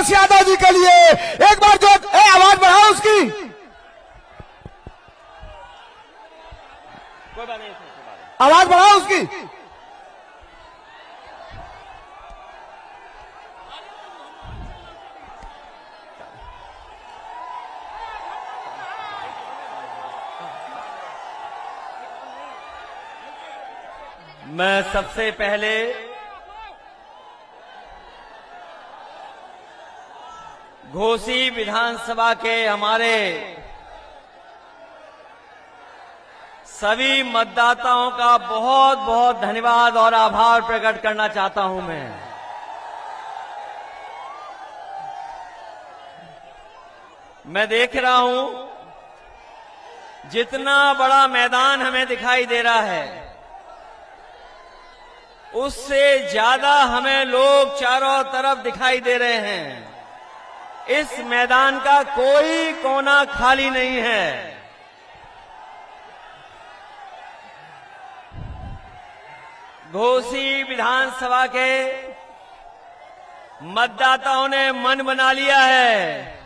अखिलेश यादव जी के लिए एक बार जो आवाज बढ़ाओ उसकी। आवाज बढ़ाओ उसकी। मैं सबसे पहले घोसी विधानसभा के हमारे सभी मतदाताओं का बहुत बहुत धन्यवाद और आभार प्रकट करना चाहता हूं। मैं देख रहा हूं जितना बड़ा मैदान हमें दिखाई दे रहा है, उससे ज्यादा हमें लोग चारों तरफ दिखाई दे रहे हैं। इस मैदान का कोई कोना खाली नहीं है। घोसी विधानसभा के मतदाताओं ने मन बना लिया है।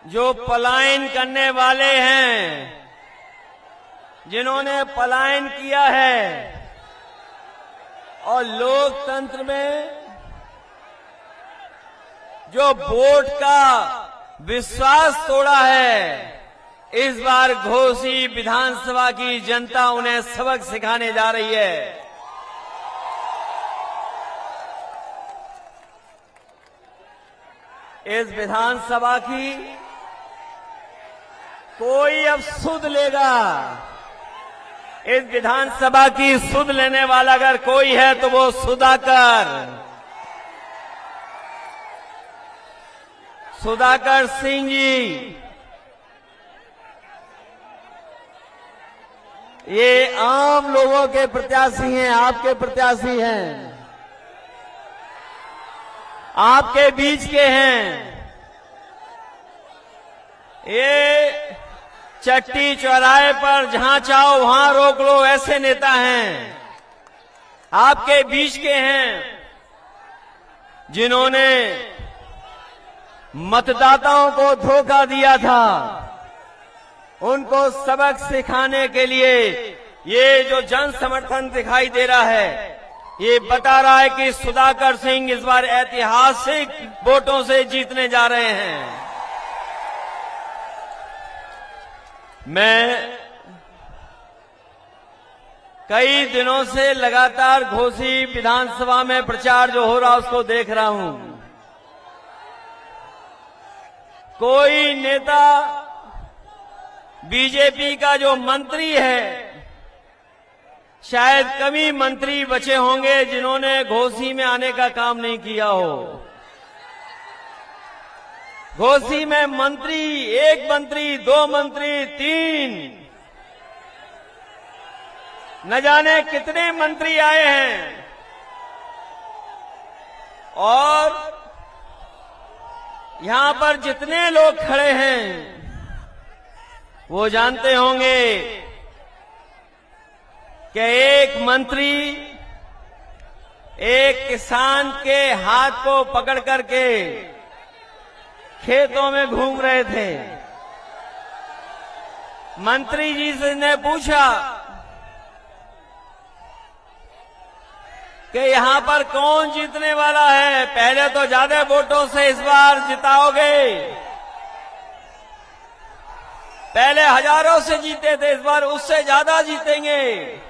जो पलायन करने वाले हैं, जिन्होंने पलायन किया है और लोकतंत्र में जो वोट का विश्वास तोड़ा है, इस बार घोसी विधानसभा की जनता उन्हें सबक सिखाने जा रही है। इस विधानसभा की कोई अब सुध लेगा। इस विधानसभा की सुध लेने वाला अगर कोई है तो वो सुधाकर सिंह जी। ये आम लोगों के प्रत्याशी हैं, आपके प्रत्याशी हैं, आपके बीच के हैं। ये चट्टी चौराहे पर जहां चाहो वहां रोक लो, ऐसे नेता हैं, आपके बीच के हैं, जिन्होंने मतदाताओं को धोखा दिया था। उनको सबक सिखाने के लिए ये जो जन समर्थन दिखाई दे रहा है, ये बता रहा है कि सुधाकर सिंह इस बार ऐतिहासिक वोटों से जीतने जा रहे हैं। मैं कई दिनों से लगातार घोसी विधानसभा में प्रचार जो हो रहा उसको देख रहा हूं। कोई नेता बीजेपी का जो मंत्री है, शायद कम ही मंत्री बचे होंगे जिन्होंने घोसी में आने का काम नहीं किया हो। घोसी में मंत्री, एक मंत्री, दो मंत्री, तीन, न जाने कितने मंत्री आए हैं। और यहां पर जितने लोग खड़े हैं वो जानते होंगे कि एक मंत्री एक किसान के हाथ को पकड़ करके खेतों में घूम रहे थे। मंत्री जी से ने पूछा कि यहां पर कौन जीतने वाला है, पहले तो ज्यादा वोटों से इस बार जिताओगे, पहले हजारों से जीते थे, इस बार उससे ज्यादा जीतेंगे।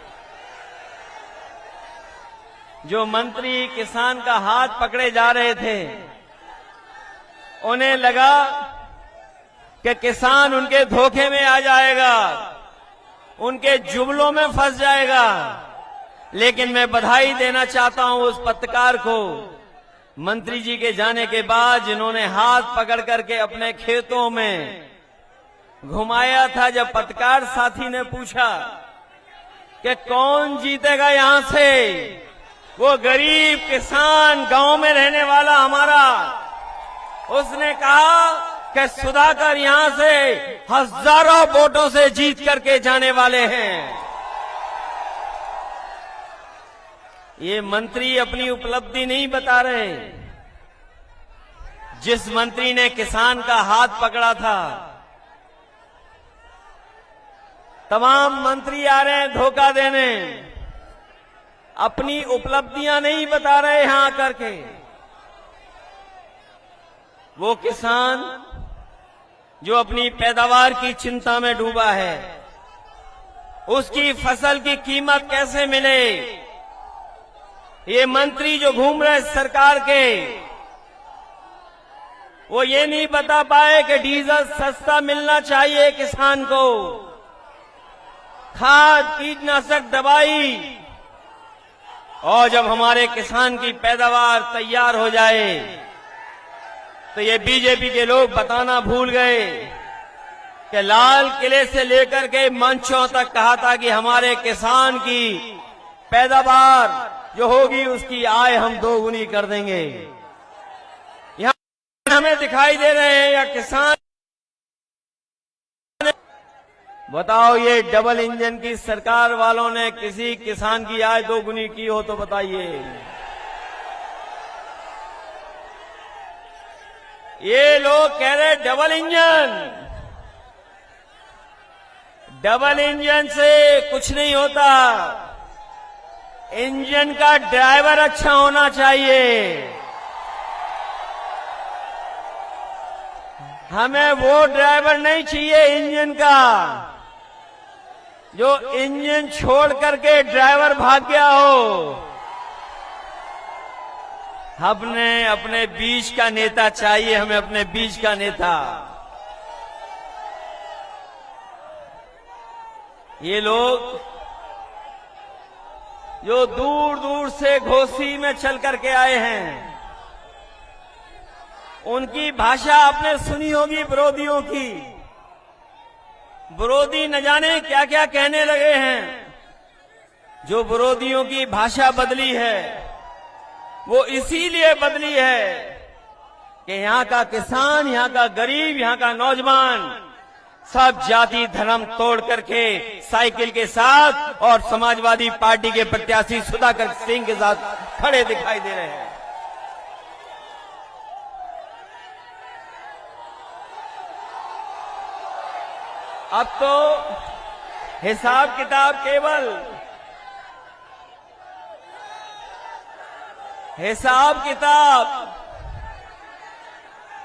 जो मंत्री किसान का हाथ पकड़े जा रहे थे, उन्हें लगा कि किसान उनके धोखे में आ जाएगा, उनके जुमलों में फंस जाएगा। लेकिन मैं बधाई देना चाहता हूं उस पत्रकार को, मंत्री जी के जाने के बाद, जिन्होंने हाथ पकड़ करके अपने खेतों में घुमाया था। जब पत्रकार साथी ने पूछा कि कौन जीतेगा यहां से, वो गरीब किसान गांव में रहने वाला हमारा, उसने कहा कि सुधाकर यहां से हजारों वोटों से जीत करके जाने वाले हैं। ये मंत्री अपनी उपलब्धि नहीं बता रहे, जिस मंत्री ने किसान का हाथ पकड़ा था, तमाम मंत्री आ रहे हैं धोखा देने, अपनी उपलब्धियां नहीं बता रहे यहां आकर के। वो किसान जो अपनी पैदावार की चिंता में डूबा है, उसकी फसल की कीमत कैसे मिले, ये मंत्री जो घूम रहे सरकार के, वो ये नहीं बता पाए कि डीजल सस्ता मिलना चाहिए किसान को, खाद कीटनाशक दवाई, और जब हमारे किसान की पैदावार तैयार हो जाए तो ये बीजेपी के लोग बताना भूल गए कि लाल किले से लेकर के मंचों तक कहा था कि हमारे किसान की पैदावार जो होगी उसकी आय हम दोगुनी कर देंगे। यहां हमें दिखाई दे रहे हैं या किसान, बताओ ये डबल इंजन की सरकार वालों ने किसी किसान की आय दोगुनी की हो तो बताइए। ये लोग कह रहे डबल इंजन से कुछ नहीं होता, इंजन का ड्राइवर अच्छा होना चाहिए। हमें वो ड्राइवर नहीं चाहिए इंजन का जो इंजन छोड़ करके ड्राइवर भाग गया हो। हमने अपने बीच का नेता चाहिए, हमें अपने बीच का नेता। ये लोग जो दूर दूर से घोसी में चल करके आए हैं, उनकी भाषा आपने सुनी होगी विरोधियों की। विरोधी न जाने क्या क्या कहने लगे हैं। जो विरोधियों की भाषा बदली है वो इसीलिए बदली है कि यहां का किसान, यहां का गरीब, यहां का नौजवान सब जाति धर्म तोड़ करके साइकिल के साथ और समाजवादी पार्टी के प्रत्याशी सुधाकर सिंह के साथ खड़े दिखाई दे रहे हैं। अब तो हिसाब किताब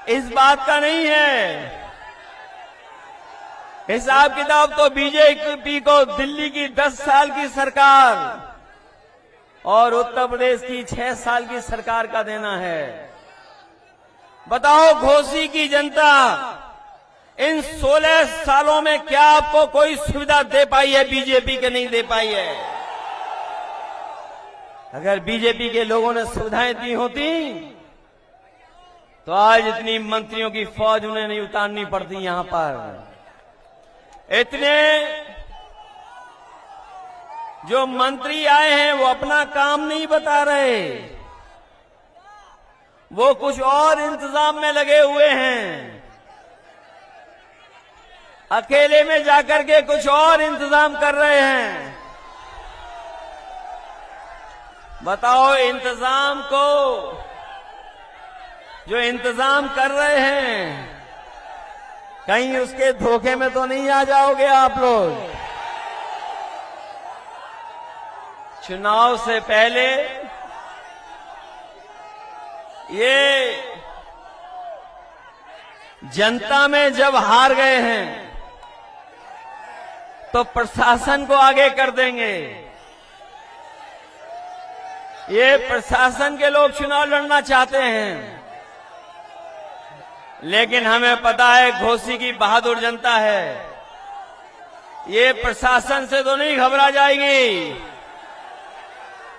इस बात का नहीं है। हिसाब किताब तो बीजेपी को दिल्ली की 10 साल की सरकार और उत्तर प्रदेश की 6 साल की सरकार का देना है। बताओ घोसी की जनता इन 16 सालों में क्या आपको कोई सुविधा दे पाई है? बीजेपी के नहीं दे पाई है। अगर बीजेपी के लोगों ने सुविधाएं दी होती तो आज इतनी मंत्रियों की फौज उन्हें नहीं उतारनी पड़ती। यहां पर इतने जो मंत्री आए हैं वो अपना काम नहीं बता रहे, वो कुछ और इंतजाम में लगे हुए हैं। अकेले में जाकर के कुछ और इंतजाम कर रहे हैं। बताओ इंतजाम को जो इंतजाम कर रहे हैं कहीं उसके धोखे में तो नहीं आ जाओगे आप लोग? चुनाव से पहले ये जनता में जब हार गए हैं तो प्रशासन को आगे कर देंगे। ये प्रशासन के लोग चुनाव लड़ना चाहते हैं, लेकिन हमें पता है घोसी की बहादुर जनता है, ये प्रशासन से तो नहीं घबरा जाएगी।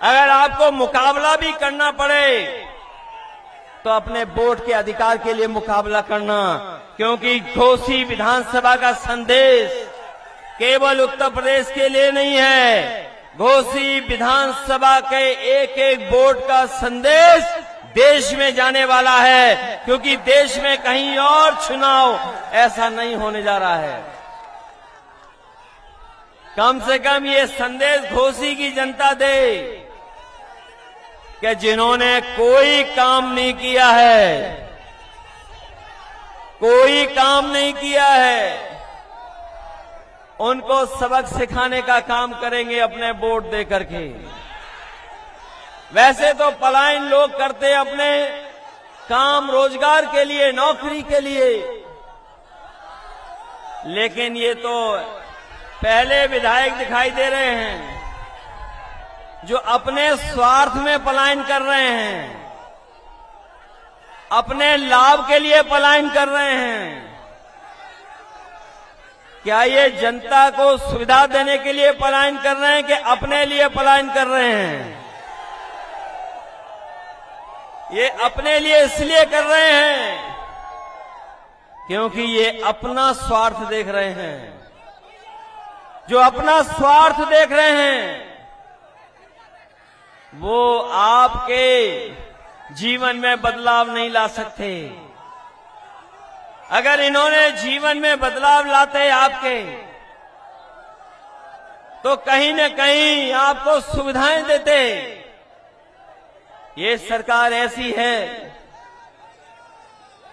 अगर आपको मुकाबला भी करना पड़े तो अपने वोट के अधिकार के लिए मुकाबला करना, क्योंकि घोसी विधानसभा का संदेश केवल उत्तर प्रदेश के लिए नहीं है। घोसी विधानसभा के एक एक वोट का संदेश देश में जाने वाला है, क्योंकि देश में कहीं और चुनाव ऐसा नहीं होने जा रहा है। कम से कम ये संदेश घोसी की जनता दे कि जिन्होंने कोई काम नहीं किया है, कोई काम नहीं किया है, उनको सबक सिखाने का काम करेंगे अपने वोट दे करके। वैसे तो पलायन लोग करते अपने काम रोजगार के लिए, नौकरी के लिए, लेकिन ये तो पहले विधायक दिखाई दे रहे हैं जो अपने स्वार्थ में पलायन कर रहे हैं, अपने लाभ के लिए पलायन कर रहे हैं। क्या ये जनता को सुविधा देने के लिए पलायन कर रहे हैं कि अपने लिए पलायन कर रहे हैं? ये अपने लिए इसलिए कर रहे हैं क्योंकि ये अपना स्वार्थ देख रहे हैं। जो अपना स्वार्थ देख रहे हैं वो आपके जीवन में बदलाव नहीं ला सकते। अगर इन्होंने जीवन में बदलाव लाते आपके, तो कहीं न कहीं आपको सुविधाएं देते। ये सरकार ऐसी है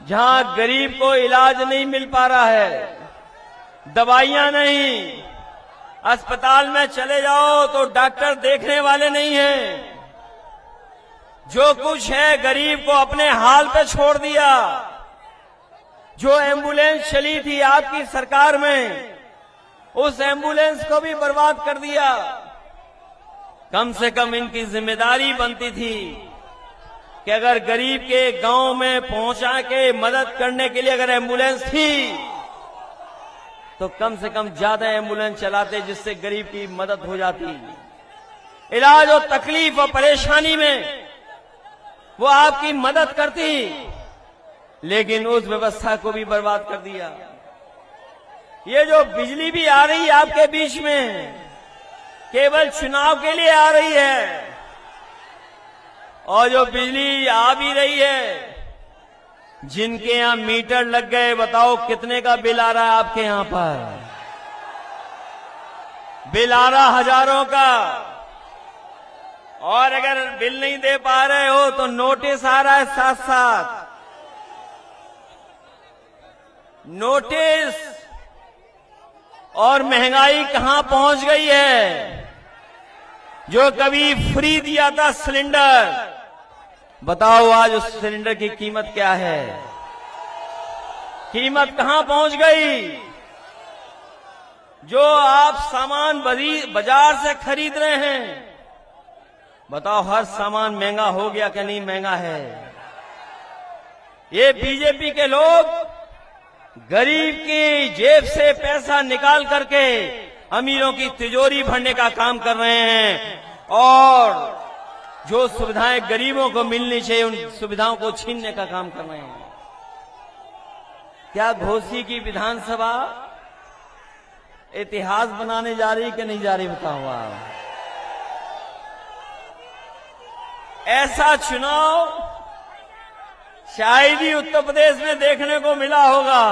जहां गरीब को इलाज नहीं मिल पा रहा है, दवाइयां नहीं, अस्पताल में चले जाओ तो डॉक्टर देखने वाले नहीं हैं। जो कुछ है गरीब को अपने हाल पे छोड़ दिया। जो एम्बुलेंस चली थी आपकी सरकार में, उस एम्बुलेंस को भी बर्बाद कर दिया। कम से कम इनकी जिम्मेदारी बनती थी कि अगर गरीब के गांव में पहुंचा के मदद करने के लिए अगर एम्बुलेंस थी तो कम से कम ज्यादा एम्बुलेंस चलाते जिससे गरीब की मदद हो जाती। इलाज और तकलीफ और परेशानी में वो आपकी मदद करती, लेकिन उस व्यवस्था को भी बर्बाद कर दिया। ये जो बिजली भी आ रही है आपके बीच में, केवल चुनाव के लिए आ रही है। और जो बिजली आ भी रही है, जिनके यहां मीटर लग गए, बताओ कितने का बिल आ रहा है आपके यहां पर? बिल आ रहा हजारों का। और अगर बिल नहीं दे पा रहे हो तो नोटिस आ रहा है साथ साथ। नोटिस। और महंगाई कहां पहुंच गई है? जो कभी फ्री दिया था सिलेंडर, बताओ आज उस सिलेंडर की कीमत क्या है? कीमत कहां पहुंच गई? जो आप सामान बाजार से खरीद रहे हैं, बताओ हर सामान महंगा हो गया कि नहीं महंगा है? ये बीजेपी के लोग गरीब की जेब से पैसा निकाल करके अमीरों की तिजोरी भरने का काम कर रहे हैं और जो सुविधाएं गरीबों को मिलनी चाहिए उन सुविधाओं को छीनने का काम कर रहे हैं। क्या घोसी की विधानसभा इतिहास बनाने जा रही कि नहीं जा रही? बताओ आप। ऐसा चुनाव शायद ही उत्तर प्रदेश में देखने को मिला होगा,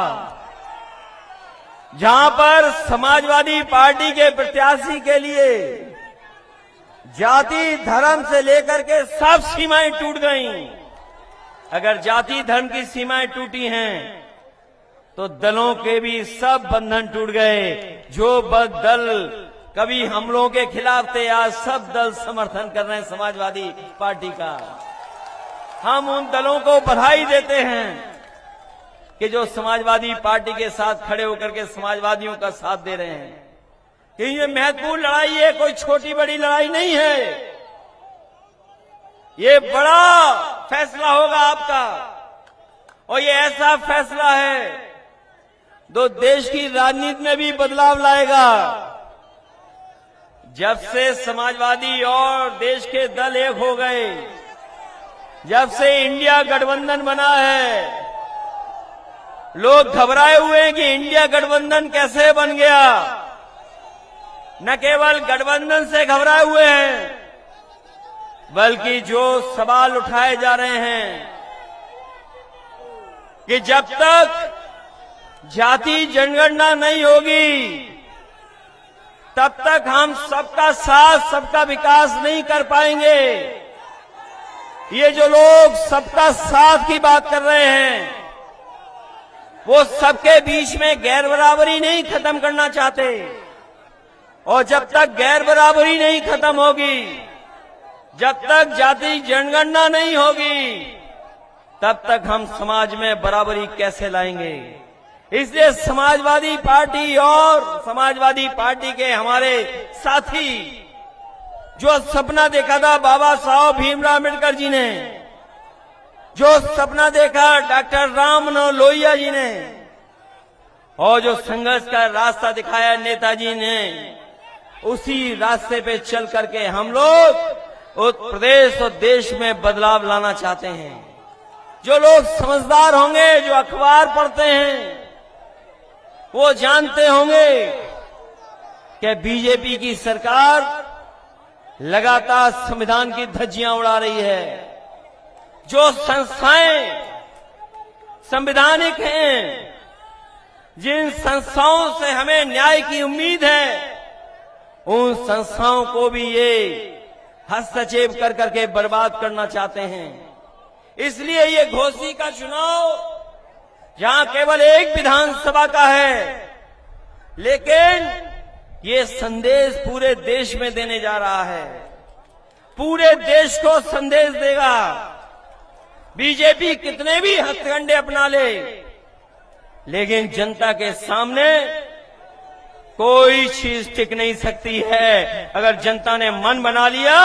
जहां पर समाजवादी पार्टी के प्रत्याशी के लिए जाति धर्म से लेकर के सब सीमाएं टूट गईं। अगर जाति धर्म की सीमाएं टूटी हैं तो दलों के भी सब बंधन टूट गए। जो दल कभी हमलों के खिलाफ थे, आज सब दल समर्थन कर रहे हैं समाजवादी पार्टी का। हम उन दलों को बधाई देते हैं कि जो समाजवादी पार्टी के साथ खड़े होकर के समाजवादियों का साथ दे रहे हैं। कि ये महत्वपूर्ण लड़ाई है, कोई छोटी बड़ी लड़ाई नहीं है। ये बड़ा फैसला होगा आपका और ये ऐसा फैसला है जो देश की राजनीति में भी बदलाव लाएगा। जब से समाजवादी और देश के दल एक हो गए, जब से इंडिया गठबंधन बना है, लोग घबराए हुए हैं कि इंडिया गठबंधन कैसे बन गया। न केवल गठबंधन से घबराए हुए हैं, बल्कि जो सवाल उठाए जा रहे हैं कि जब तक जाति जनगणना नहीं होगी तब तक हम सबका साथ सबका विकास नहीं कर पाएंगे। ये जो लोग सबका साथ की बात कर रहे हैं, वो सबके बीच में गैर बराबरी नहीं खत्म करना चाहते। और जब तक गैर बराबरी नहीं खत्म होगी, जब तक जाति जनगणना नहीं होगी, तब तक हम समाज में बराबरी कैसे लाएंगे। इसलिए समाजवादी पार्टी और समाजवादी पार्टी के हमारे साथी जो सपना देखा था बाबा साहब भीमराव अम्बेडकर जी ने, जो सपना देखा डॉक्टर राम मनोहर लोहिया जी ने, और जो संघर्ष का रास्ता दिखाया नेताजी ने, उसी रास्ते पे चल करके हम लोग उत्तर प्रदेश और देश में बदलाव लाना चाहते हैं। जो लोग समझदार होंगे, जो अखबार पढ़ते हैं, वो जानते होंगे कि बीजेपी की सरकार लगातार संविधान की धज्जियां उड़ा रही है। जो संस्थाएं संवैधानिक हैं, जिन संस्थाओं से हमें न्याय की उम्मीद है, उन संस्थाओं को भी ये हस्तक्षेप कर करके बर्बाद करना चाहते हैं। इसलिए ये घोसी का चुनाव जहां केवल एक विधानसभा का है, लेकिन ये संदेश पूरे देश में देने जा रहा है, पूरे देश को संदेश देगा। बीजेपी कितने भी हथकंडे अपना ले, लेकिन जनता के सामने कोई चीज टिक नहीं सकती है। अगर जनता ने मन बना लिया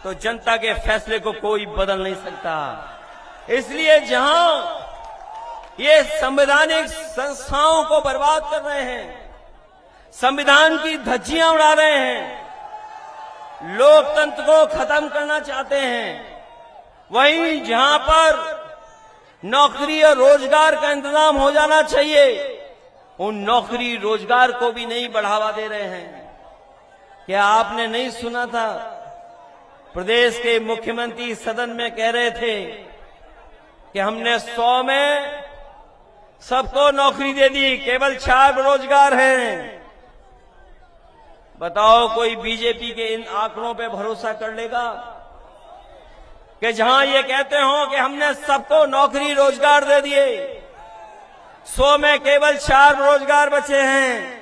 तो जनता के फैसले को कोई बदल नहीं सकता। इसलिए जहां ये संवैधानिक संस्थाओं को बर्बाद कर रहे हैं, संविधान की धज्जियां उड़ा रहे हैं, लोकतंत्र को खत्म करना चाहते हैं, वहीं जहां पर नौकरी और रोजगार का इंतजाम हो जाना चाहिए, उन नौकरी रोजगार को भी नहीं बढ़ावा दे रहे हैं। क्या आपने नहीं सुना था प्रदेश के मुख्यमंत्री सदन में कह रहे थे कि हमने 100 में सबको नौकरी दे दी, केवल 4 रोजगार हैं। बताओ कोई बीजेपी के इन आंकड़ों पे भरोसा कर लेगा कि जहां ये कहते हो कि हमने सबको नौकरी रोजगार दे दिए, 100 में केवल 4 रोजगार बचे हैं।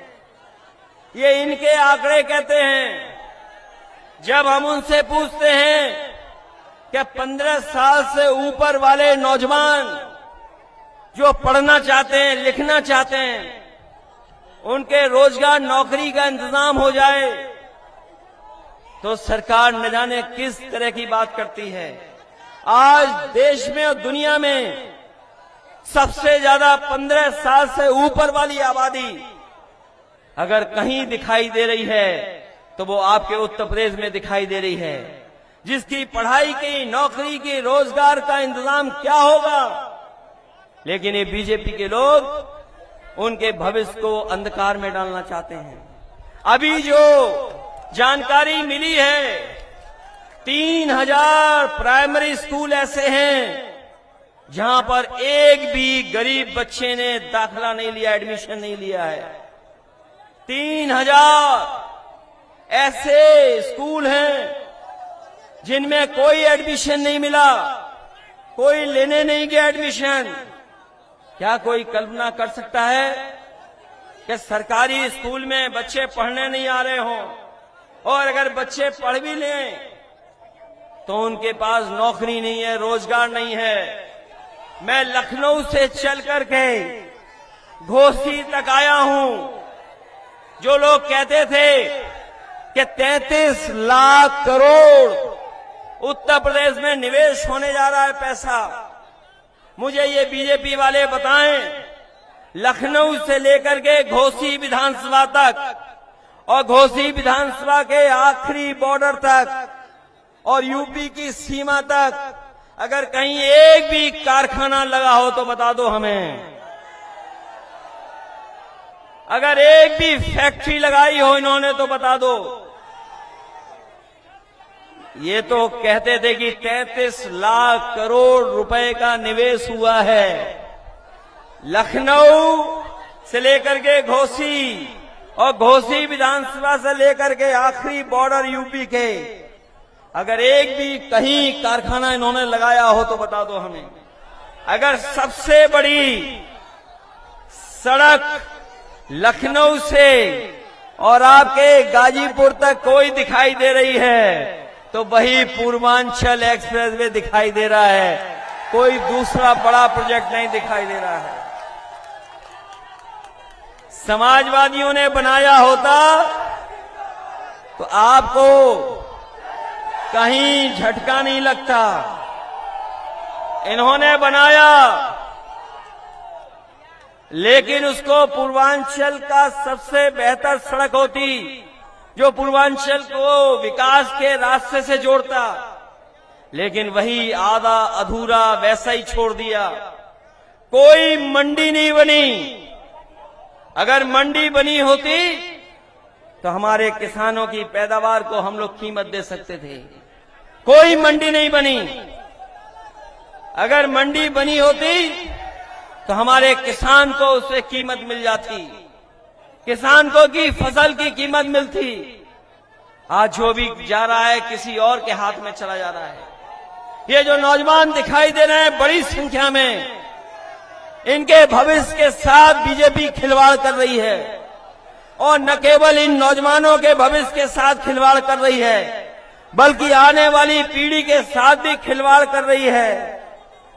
ये इनके आंकड़े कहते हैं। जब हम उनसे पूछते हैं कि 15 साल से ऊपर वाले नौजवान जो पढ़ना चाहते हैं, लिखना चाहते हैं, उनके रोजगार नौकरी का इंतजाम हो जाए, तो सरकार न जाने किस तरह की बात करती है। आज देश में और दुनिया में सबसे ज्यादा 15 साल से ऊपर वाली आबादी अगर कहीं दिखाई दे रही है तो वो आपके उत्तर प्रदेश में दिखाई दे रही है। जिसकी पढ़ाई की, नौकरी की, रोजगार का इंतजाम क्या होगा, लेकिन ये बीजेपी के लोग उनके भविष्य को अंधकार में डालना चाहते हैं। अभी जो जानकारी मिली है, 3000 प्राइमरी स्कूल ऐसे हैं जहां पर एक भी गरीब बच्चे ने दाखिला नहीं लिया, एडमिशन नहीं लिया है। 3000 ऐसे स्कूल हैं जिनमें कोई एडमिशन नहीं मिला, कोई लेने नहीं गया एडमिशन। क्या कोई कल्पना कर सकता है कि सरकारी स्कूल में बच्चे पढ़ने नहीं आ रहे हों, और अगर बच्चे पढ़ भी लें तो उनके पास नौकरी नहीं है, रोजगार नहीं है। मैं लखनऊ से चल करके घोसी तक आया हूं। जो लोग कहते थे कि 33 लाख करोड़ उत्तर प्रदेश में निवेश होने जा रहा है पैसा, मुझे ये बीजेपी वाले बताएं, लखनऊ से लेकर के घोसी विधानसभा तक और घोसी विधानसभा के आखिरी बॉर्डर तक और यूपी की सीमा तक अगर कहीं एक भी कारखाना लगा हो तो बता दो हमें। अगर एक भी फैक्ट्री लगाई हो इन्होंने तो बता दो। ये तो कहते थे कि 33 लाख करोड़ रुपए का निवेश हुआ है लखनऊ से लेकर के घोसी और घोसी विधानसभा से लेकर के आखिरी बॉर्डर यूपी के। अगर एक भी कहीं कारखाना इन्होंने लगाया हो तो बता दो हमें। अगर सबसे बड़ी सड़क लखनऊ से और आपके गाजीपुर तक कोई दिखाई दे रही है तो वही पूर्वांचल एक्सप्रेसवे दिखाई दे रहा है, कोई दूसरा बड़ा प्रोजेक्ट नहीं दिखाई दे रहा है। समाजवादियों ने बनाया होता तो आपको कहीं झटका नहीं लगता। इन्होंने बनाया लेकिन उसको पूर्वांचल का सबसे बेहतर सड़क होती जो पूर्वांचल को विकास के रास्ते से जोड़ता, लेकिन वही आधा अधूरा वैसा ही छोड़ दिया। कोई मंडी नहीं बनी। अगर मंडी बनी होती तो हमारे किसानों की पैदावार को हम लोग कीमत दे सकते थे। कोई मंडी नहीं बनी। अगर मंडी बनी होती तो हमारे किसान को उससे कीमत मिल जाती, किसान को की फसल की कीमत मिलती। आज जो भी जा रहा है किसी और के हाथ में चला जा रहा है। ये जो नौजवान दिखाई दे रहे हैं बड़ी संख्या में, इनके भविष्य के साथ बीजेपी खिलवाड़ कर रही है और न केवल इन नौजवानों के भविष्य के साथ खिलवाड़ कर रही है बल्कि आने वाली पीढ़ी के साथ भी खिलवाड़ कर रही है।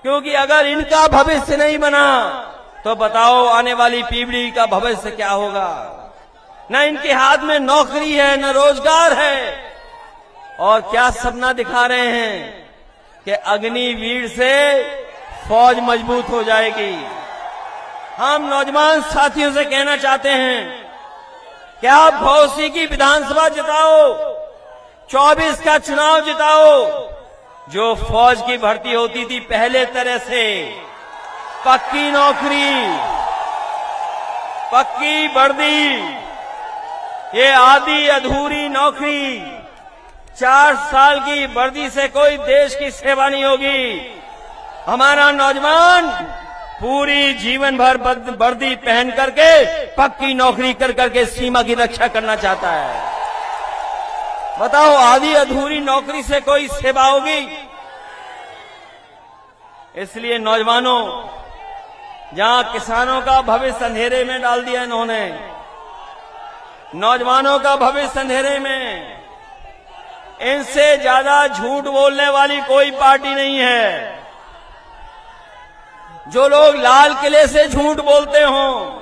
क्योंकि अगर इनका भविष्य नहीं बना तो बताओ आने वाली पीढ़ी का भविष्य क्या होगा। न इनके हाथ में नौकरी है न रोजगार है और क्या सपना दिखा रहे हैं कि अग्निवीर से फौज मजबूत हो जाएगी। हम नौजवान साथियों से कहना चाहते हैं कि आप घोसी की विधानसभा जिताओ, 24 का चुनाव जिताओ। जो फौज की भर्ती होती थी पहले तरह से, पक्की नौकरी, पक्की वर्दी, ये आधी अधूरी नौकरी, 4 साल की वर्दी से कोई देश की सेवा नहीं होगी। हमारा नौजवान पूरी जीवन भर वर्दी पहन करके पक्की नौकरी कर करके सीमा की रक्षा करना चाहता है। बताओ आधी अधूरी नौकरी से कोई सेवा होगी? इसलिए नौजवानों, जहां किसानों का भविष्य अंधेरे में डाल दिया इन्होंने, नौजवानों का भविष्य अंधेरे में, इनसे ज्यादा झूठ बोलने वाली कोई पार्टी नहीं है। जो लोग लाल किले से झूठ बोलते हों,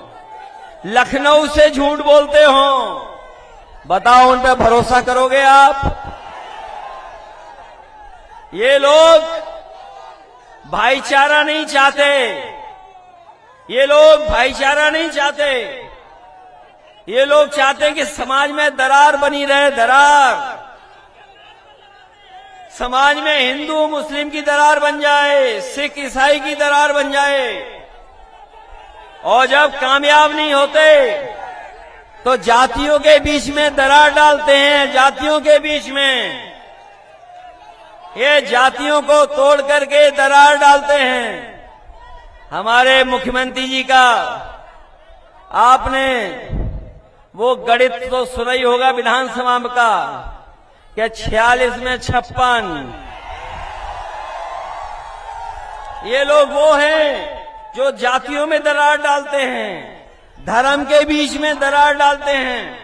लखनऊ से झूठ बोलते हों, बताओ उन पर भरोसा करोगे आप? ये लोग भाईचारा नहीं चाहते, ये लोग भाईचारा नहीं चाहते। ये लोग चाहते हैं कि समाज में दरार बनी रहे, दरार। समाज में हिंदू मुस्लिम की दरार बन जाए, सिख ईसाई की दरार बन जाए। और जब कामयाब नहीं होते तो जातियों के बीच में दरार डालते हैं, जातियों के बीच में। ये जातियों को तोड़ करके दरार डालते हैं। हमारे मुख्यमंत्री जी का आपने वो गणित तो सुना ही होगा विधानसभा का, क्या 46 में 56। ये लोग वो हैं जो जातियों में दरार डालते हैं, धर्म के बीच में दरार डालते हैं।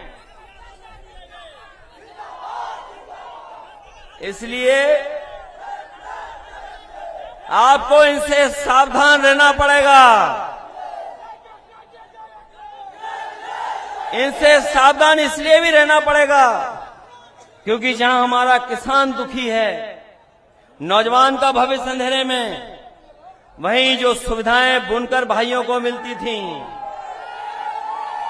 इसलिए आपको इनसे सावधान रहना पड़ेगा। इनसे सावधान इसलिए भी रहना पड़ेगा क्योंकि जहां हमारा किसान दुखी है, नौजवान का भविष्य अंधेरे में, वहीं जो सुविधाएं बुनकर भाइयों को मिलती थीं,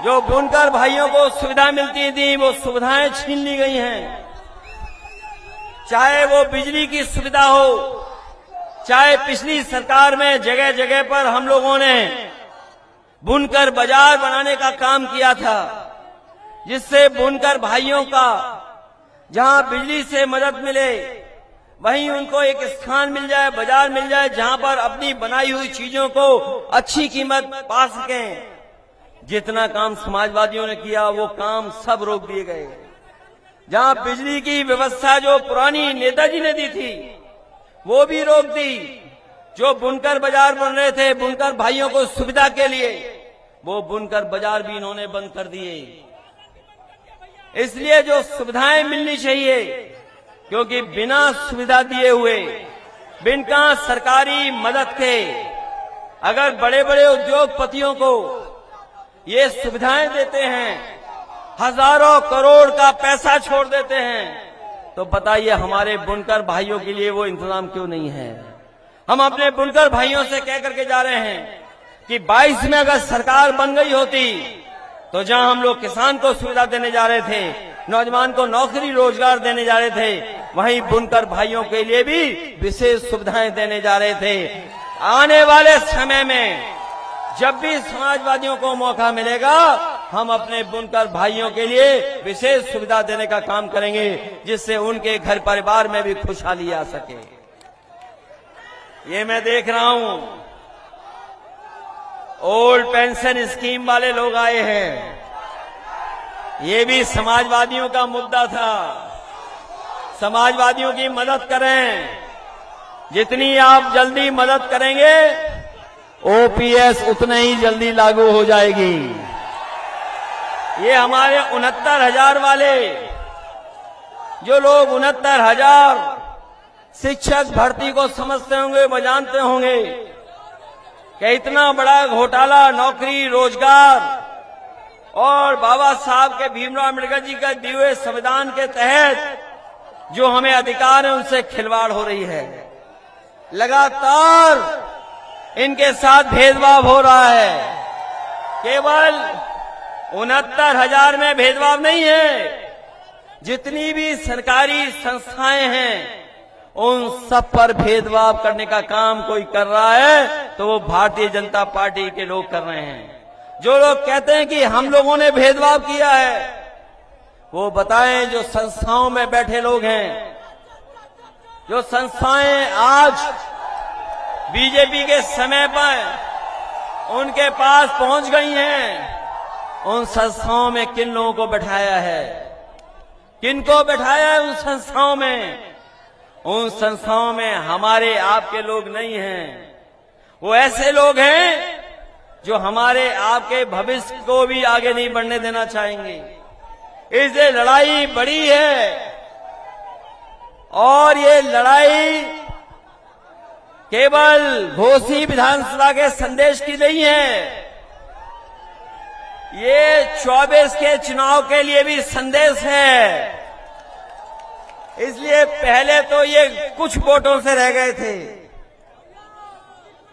जो बुनकर भाइयों को सुविधा मिलती थी, वो सुविधाएं छीन ली गई हैं। चाहे वो बिजली की सुविधा हो, चाहे पिछली सरकार में जगह जगह पर हम लोगों ने बुनकर बाजार बनाने का काम किया था, जिससे बुनकर भाइयों का जहां बिजली से मदद मिले वहीं उनको एक स्थान मिल जाए, बाजार मिल जाए, जहां पर अपनी बनाई हुई चीजों को अच्छी कीमत पा सकें। जितना काम समाजवादियों ने किया वो काम सब रोक दिए गए। जहां बिजली की व्यवस्था जो पुरानी नेताजी ने दी थी वो भी रोक दी। जो बुनकर बाजार बन रहे थे बुनकर भाइयों को सुविधा के लिए, वो बुनकर बाजार भी इन्होंने बंद कर दिए। इसलिए जो सुविधाएं मिलनी चाहिए, क्योंकि बिना सुविधा दिए हुए, बिना सरकारी मदद के अगर बड़े बड़े उद्योगपतियों को ये सुविधाएं देते हैं, हजारों करोड़ का पैसा छोड़ देते हैं, तो बताइए हमारे बुनकर भाइयों के लिए वो इंतजाम क्यों नहीं है। हम अपने बुनकर भाइयों से कह करके जा रहे हैं कि 22 में अगर सरकार बन गई होती तो जहां हम लोग किसान को सुविधा देने जा रहे थे, नौजवान को नौकरी रोजगार देने जा रहे थे, वहीं बुनकर भाइयों के लिए भी विशेष सुविधाएं देने जा रहे थे। आने वाले समय में जब भी समाजवादियों को मौका मिलेगा, हम अपने बुनकर भाइयों के लिए विशेष सुविधा देने का काम करेंगे, जिससे उनके घर परिवार में भी खुशहाली आ सके। ये मैं देख रहा हूं ओल्ड पेंशन स्कीम वाले लोग आए हैं, ये भी समाजवादियों का मुद्दा था। समाजवादियों की मदद करें, जितनी आप जल्दी मदद करेंगे ओपीएस उतने ही जल्दी लागू हो जाएगी। ये हमारे 69,000 वाले जो लोग 69,000 शिक्षक भर्ती को समझते होंगे, वो जानते होंगे कि इतना बड़ा घोटाला नौकरी रोजगार और बाबा साहब के भीमराव अम्बेडकर जी का दिए हुए संविधान के तहत जो हमें अधिकार है, उनसे खिलवाड़ हो रही है। लगातार इनके साथ भेदभाव हो रहा है। केवल 69,000 में भेदभाव नहीं है, जितनी भी सरकारी संस्थाएं हैं उन सब पर भेदभाव करने का काम कोई कर रहा है तो वो भारतीय जनता पार्टी के लोग कर रहे हैं। जो लोग कहते हैं कि हम लोगों ने भेदभाव किया है, वो बताएं जो संस्थाओं में बैठे लोग हैं, जो संस्थाएं आज बीजेपी के समय पर उनके पास पहुंच गई हैं, उन संस्थाओं में किन लोगों को बैठाया है, किनको बैठाया है उन संस्थाओं में। उन संस्थाओं में हमारे आपके लोग नहीं हैं, वो ऐसे लोग हैं जो हमारे आपके भविष्य को भी आगे नहीं बढ़ने देना चाहेंगे। इसलिए लड़ाई बड़ी है और ये लड़ाई केवल घोसी विधानसभा के संदेश की नहीं है, ये 24 के चुनाव के लिए भी संदेश है। इसलिए पहले तो ये कुछ वोटों से रह गए थे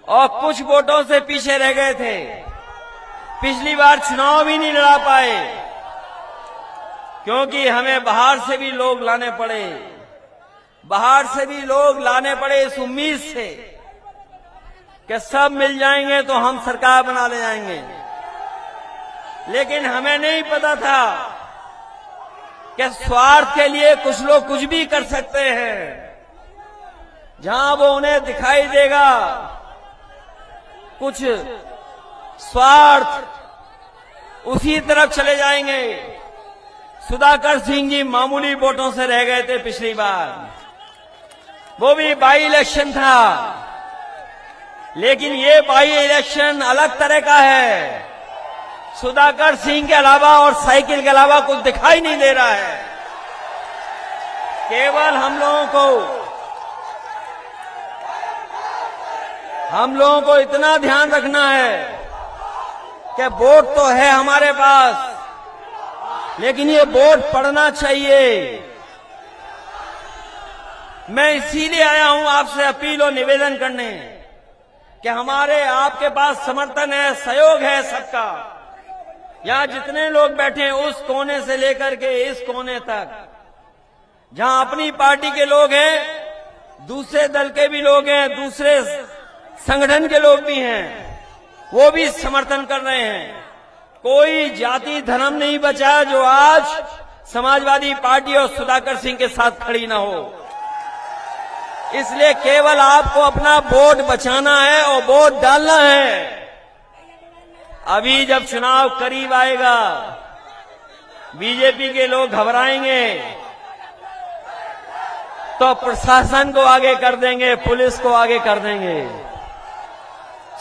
और कुछ वोटों से पीछे रह गए थे। पिछली बार चुनाव भी नहीं लड़ा पाए क्योंकि हमें बाहर से भी लोग लाने पड़े, बाहर से भी लोग लाने पड़े इस उम्मीद से कि सब मिल जाएंगे तो हम सरकार बना ले जाएंगे। लेकिन हमें नहीं पता था कि स्वार्थ के लिए कुछ लोग कुछ भी कर सकते हैं। जहां वो उन्हें दिखाई देगा कुछ स्वार्थ, उसी तरफ चले जाएंगे। सुधाकर सिंह जी मामूली वोटों से रह गए थे पिछली बार, वो भी बाई इलेक्शन था, लेकिन ये बाई इलेक्शन अलग तरह का है। सुधाकर सिंह के अलावा और साइकिल के अलावा कुछ दिखाई नहीं दे रहा है। केवल हम लोगों को इतना ध्यान रखना है कि वोट तो है हमारे पास, लेकिन ये वोट पड़ना चाहिए। मैं इसीलिए आया हूं आपसे अपील और निवेदन करने कि हमारे आपके पास समर्थन है, सहयोग है सबका। यहां जितने लोग बैठे हैं उस कोने से लेकर के इस कोने तक, जहां अपनी पार्टी के लोग हैं, दूसरे दल के भी लोग हैं, दूसरे संगठन के लोग भी हैं, वो भी समर्थन कर रहे हैं। कोई जाति धर्म नहीं बचा जो आज समाजवादी पार्टी और सुधाकर सिंह के साथ खड़ी ना हो। इसलिए केवल आपको अपना वोट बचाना है और वोट डालना है। अभी जब चुनाव करीब आएगा, बीजेपी के लोग घबराएंगे तो प्रशासन को आगे कर देंगे, पुलिस को आगे कर देंगे।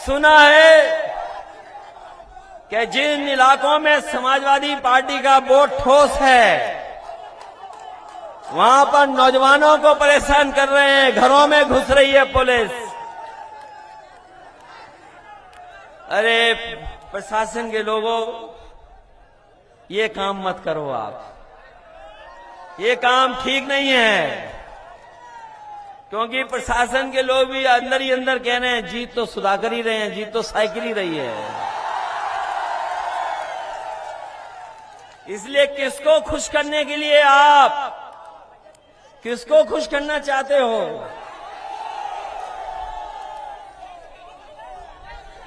सुना है कि जिन इलाकों में समाजवादी पार्टी का वोट ठोस है, वहां पर नौजवानों को परेशान कर रहे हैं, घरों में घुस रही है पुलिस। अरे प्रशासन के लोगों, ये काम मत करो आप, ये काम ठीक नहीं है। क्योंकि प्रशासन के लोग भी अंदर ही अंदर कह रहे हैं जीत तो सुधाकर ही रहे हैं, जीत तो साइकिल ही रही है। इसलिए किसको खुश करने के लिए आप किसको खुश करना चाहते हो?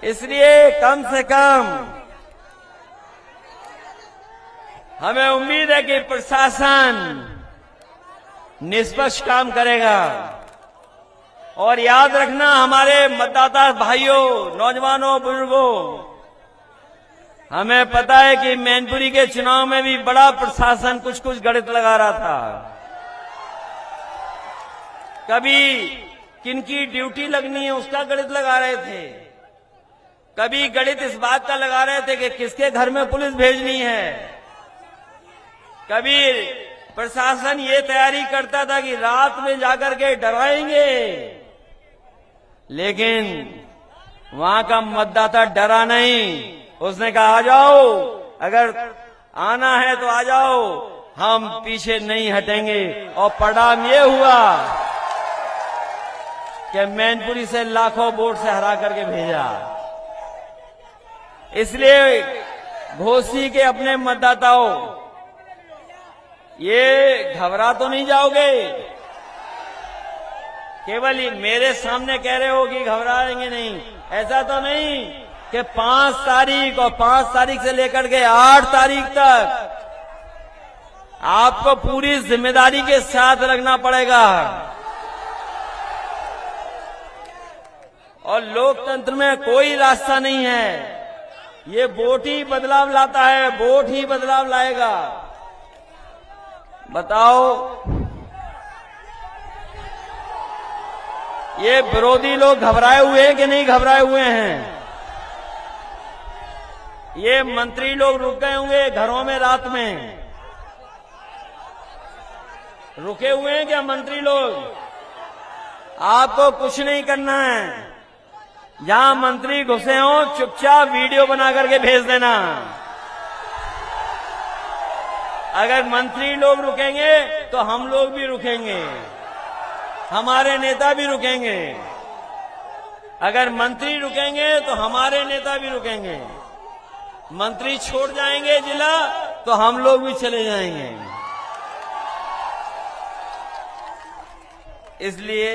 इसलिए कम से कम हमें उम्मीद है कि प्रशासन निष्पक्ष काम करेगा। और याद रखना हमारे मतदाता भाइयों, नौजवानों, बुजुर्गों, हमें पता है कि मैनपुरी के चुनाव में भी बड़ा प्रशासन कुछ कुछ गणित लगा रहा था। कभी किनकी ड्यूटी लगनी है उसका गणित लगा रहे थे, कभी गणित इस बात का लगा रहे थे कि किसके घर में पुलिस भेजनी है, कभी प्रशासन ये तैयारी करता था कि रात में जाकर के डराएंगे। लेकिन वहां का मतदाता डरा नहीं, उसने कहा आ जाओ, अगर आना है तो आ जाओ, हम पीछे नहीं हटेंगे। और परिणाम ये हुआ कि मैनपुरी से लाखों वोट से हरा करके भेजा। इसलिए घोसी के अपने मतदाताओं, ये घबरा तो नहीं जाओगे? केवल मेरे सामने कह रहे हो कि घबराएंगे नहीं, ऐसा तो नहीं कि 5 तारीख और 5 तारीख से लेकर के 8 तारीख तक आपको पूरी जिम्मेदारी के साथ लगना पड़ेगा। और लोकतंत्र में कोई रास्ता नहीं है, ये वोट ही बदलाव लाता है, वोट ही बदलाव लाएगा। बताओ, ये विरोधी लोग घबराए हुए हैं कि नहीं घबराए हुए हैं? ये मंत्री लोग रुक गए होंगे घरों में, रात में रुके हुए हैं क्या मंत्री लोग? आपको कुछ नहीं करना है, जहां मंत्री घुसे हो चुपचाप वीडियो बना करके भेज देना। अगर मंत्री लोग रुकेंगे तो हम लोग भी रुकेंगे, हमारे नेता भी रुकेंगे। अगर मंत्री रुकेंगे तो हमारे नेता भी रुकेंगे। मंत्री छोड़ जाएंगे जिला तो हम लोग भी चले जाएंगे। इसलिए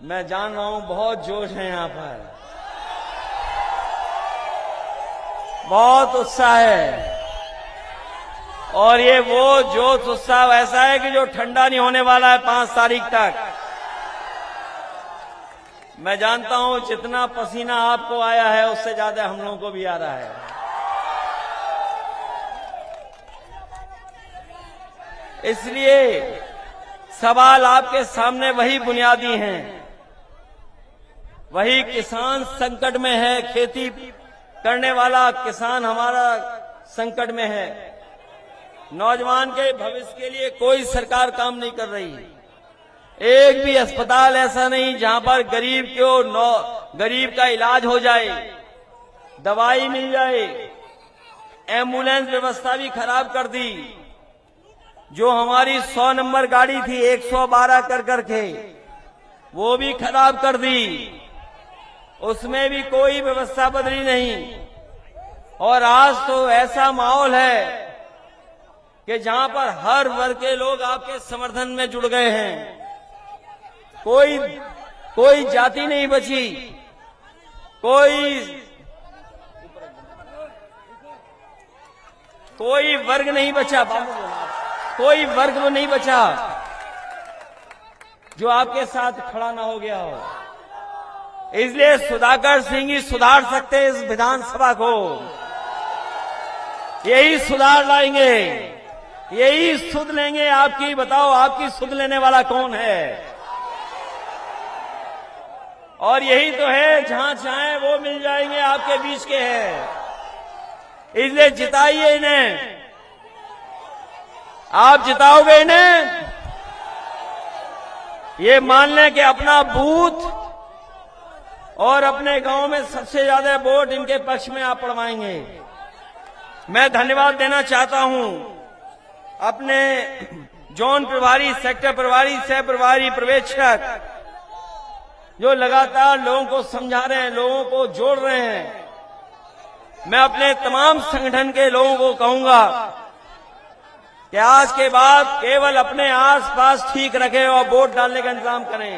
मैं जान रहा हूं बहुत जोश है यहां पर, बहुत उत्साह है। और ये वो जोश उत्साह ऐसा है कि जो ठंडा नहीं होने वाला है 5 तारीख तक। मैं जानता हूं जितना पसीना आपको आया है उससे ज्यादा हम लोगों को भी आ रहा है। इसलिए सवाल आपके सामने वही बुनियादी हैं, वही किसान संकट में है, खेती करने वाला किसान हमारा संकट में है। नौजवान के भविष्य के लिए कोई सरकार काम नहीं कर रही। एक भी अस्पताल ऐसा नहीं जहां पर गरीब का इलाज हो जाए, दवाई मिल जाए। एम्बुलेंस व्यवस्था भी खराब कर दी। जो हमारी 100 नंबर गाड़ी थी 112 कर करके, वो भी खराब कर दी, उसमें भी कोई व्यवस्था बदली नहीं। और आज तो ऐसा माहौल है कि जहां पर हर वर्ग के लोग आपके समर्थन में जुड़ गए हैं। कोई जाति नहीं बची, कोई वर्ग नहीं बचा, कोई वर्ग नहीं बचा जो आपके साथ खड़ा ना हो गया हो। इसलिए सुधाकर सिंह ही सुधार सकते हैं इस विधानसभा को। यही सुधार लाएंगे, यही सुध लेंगे आपकी। बताओ आपकी सुध लेने वाला कौन है? और यही तो है, जहां चाहे वो मिल जाएंगे आप। आपके बीच के हैं, इसलिए जिताइए इन्हें। आप जिताओगे इन्हें, ये मान लें कि अपना बूथ और अपने गांव में सबसे ज्यादा वोट इनके पक्ष में आप पड़वाएंगे। मैं धन्यवाद देना चाहता हूं अपने जोन प्रभारी, सेक्टर प्रभारी, सह प्रभारी, पर्यवेक्षक जो लगातार लोगों को समझा रहे हैं, लोगों को जोड़ रहे हैं। मैं अपने तमाम संगठन के लोगों को कहूंगा कि आज के बाद केवल अपने आसपास ठीक रखें और वोट डालने का इंतजाम करें।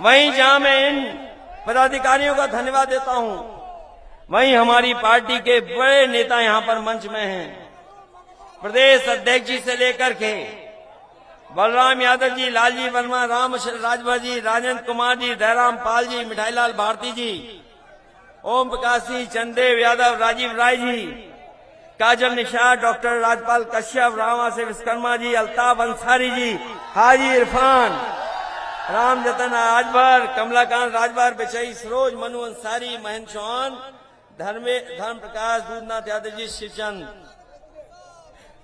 वहीं जहां मैं इन पदाधिकारियों का धन्यवाद देता हूं, वहीं हमारी पार्टी के बड़े नेता यहां पर मंच में हैं। प्रदेश अध्यक्ष जी से लेकर के बलराम यादव जी, लालजी वर्मा, राम राजभर जी, राजेंद्र कुमार जी, दयाराम पाल जी, मिठाईलाल भारती जी, ओम प्रकाश जी, चंदेव यादव, राजीव राय जी, काजल निषाद, डॉक्टर राजपाल कश्यप, रामासे विश्वकर्मा जी, अल्ताफ अंसारी जी, हाजी इरफान, राम जतन राजभर, कमलाकांत राजभर, बिचई सरोज, मनु अंसारी, महेंद्र चौहान, धर्म प्रकाश, दूधनाथ यादव जी, शिवचंद,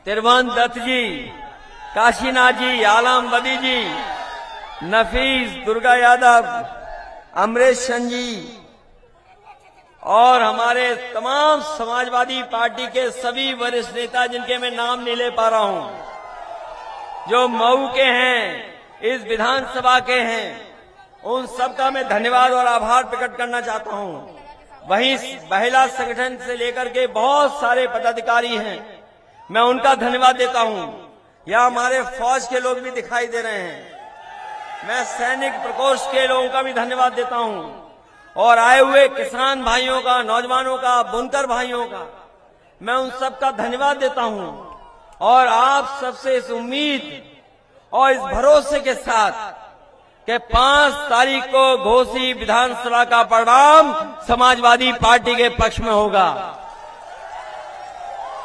तिरवन दत्त जी, काशीनाथ जी, आलम बदी जी, नफीस, दुर्गा यादव, अमरेश चंद जी और हमारे तमाम समाजवादी पार्टी के सभी वरिष्ठ नेता जिनके मैं नाम नहीं ले पा रहा हूं, जो मऊ के हैं, इस विधानसभा के हैं, उन सबका मैं धन्यवाद और आभार प्रकट करना चाहता हूं। वहीं महिला संगठन से लेकर के बहुत सारे पदाधिकारी हैं, मैं उनका धन्यवाद देता हूं। यहाँ हमारे फौज के लोग भी दिखाई दे रहे हैं, मैं सैनिक प्रकोष्ठ के लोगों का भी धन्यवाद देता हूं और आए हुए किसान भाइयों का, नौजवानों का, बुनकर भाइयों का मैं उन सबका धन्यवाद देता हूं। और आप सबसे इस उम्मीद और इस भरोसे के साथ कि 5 तारीख को घोसी विधानसभा का परिणाम समाजवादी पार्टी के पक्ष में होगा।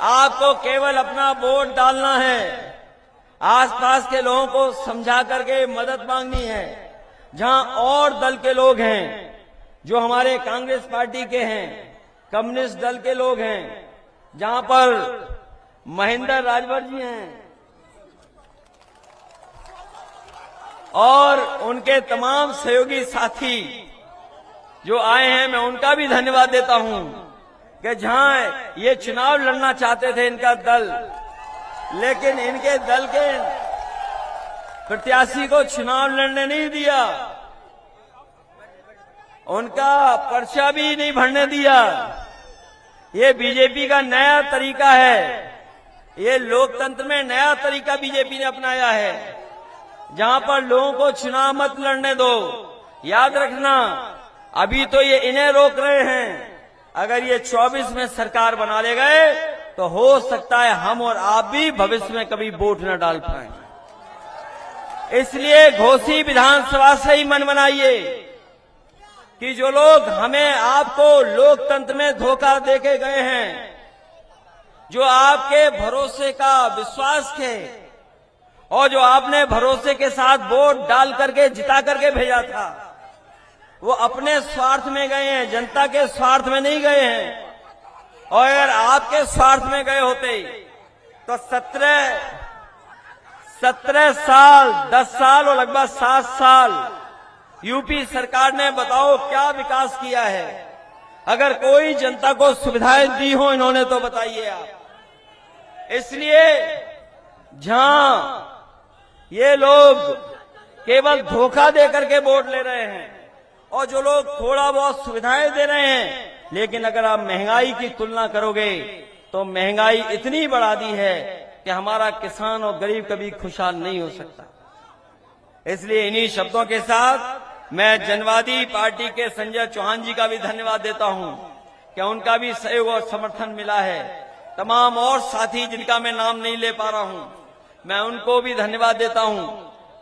आपको केवल अपना वोट डालना है, आसपास के लोगों को समझा करके मदद मांगनी है। जहां और दल के लोग हैं, जो हमारे कांग्रेस पार्टी के हैं, कम्युनिस्ट दल के लोग हैं, जहां पर महेंद्र राजभर जी हैं और उनके तमाम सहयोगी साथी जो आए हैं, मैं उनका भी धन्यवाद देता हूं कि जहां ये चुनाव लड़ना चाहते थे इनका दल, लेकिन इनके दल के प्रत्याशी को चुनाव लड़ने नहीं दिया, उनका पर्चा भी नहीं भरने दिया। ये बीजेपी का नया तरीका है, ये लोकतंत्र में नया तरीका बीजेपी ने अपनाया है, जहां पर लोगों को चुनाव मत लड़ने दो। याद रखना, अभी तो ये इन्हें रोक रहे हैं, अगर ये 24 में सरकार बना ले गए तो हो सकता है हम और आप भी भविष्य में कभी वोट न डाल पाए। इसलिए घोसी विधानसभा से ही मन बनाइए कि जो लोग हमें आपको लोकतंत्र में धोखा देके गए हैं, जो आपके भरोसे का विश्वास के और जो आपने भरोसे के साथ वोट डाल करके जिता करके भेजा था, वो अपने स्वार्थ में गए हैं, जनता के स्वार्थ में नहीं गए हैं। और अगर आपके स्वार्थ में गए होते तो 17 साल, 10 साल और लगभग 7 साल यूपी सरकार ने बताओ क्या विकास किया है। अगर कोई जनता को सुविधाएं दी हो इन्होंने तो बताइए आप। इसलिए जहां ये लोग केवल धोखा देकर के वोट ले रहे हैं और जो लोग थोड़ा बहुत सुविधाएं दे रहे हैं, लेकिन अगर आप महंगाई की तुलना करोगे तो महंगाई इतनी बढ़ा दी है कि हमारा किसान और गरीब कभी खुशहाल नहीं हो सकता। इसलिए इन्हीं शब्दों के साथ मैं जनवादी पार्टी के संजय चौहान जी का भी धन्यवाद देता हूं कि उनका भी सहयोग और समर्थन मिला है। तमाम और साथी जिनका मैं नाम नहीं ले पा रहा हूं, मैं उनको भी धन्यवाद देता हूं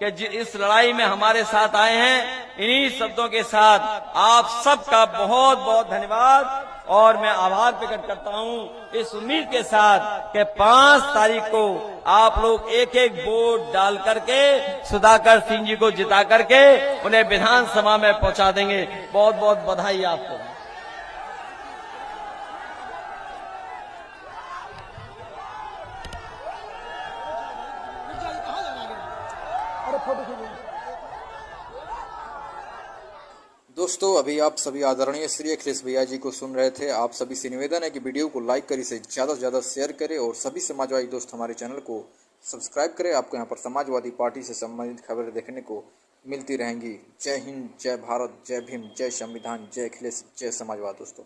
कि इस लड़ाई में हमारे साथ आए हैं। इन्हीं शब्दों के साथ आप सबका बहुत बहुत धन्यवाद और मैं आभार प्रकट करता हूं, इस उम्मीद के साथ कि 5 तारीख को आप लोग एक एक वोट डाल करके सुधाकर सिंह जी को जिता करके उन्हें विधानसभा में पहुंचा देंगे। बहुत बहुत बधाई आपको। दोस्तों अभी आप सभी आदरणीय श्री अखिलेश भैया जी को सुन रहे थे। आप सभी से निवेदन है कि वीडियो को लाइक करें, इसे ज़्यादा से ज़्यादा शेयर करें और सभी समाजवादी दोस्त हमारे चैनल को सब्सक्राइब करें। आपको यहाँ पर समाजवादी पार्टी से संबंधित खबरें देखने को मिलती रहेंगी। जय हिंद, जय भारत, जय भीम, जय संविधान, जय अखिलेश, जय समाजवाद दोस्तों।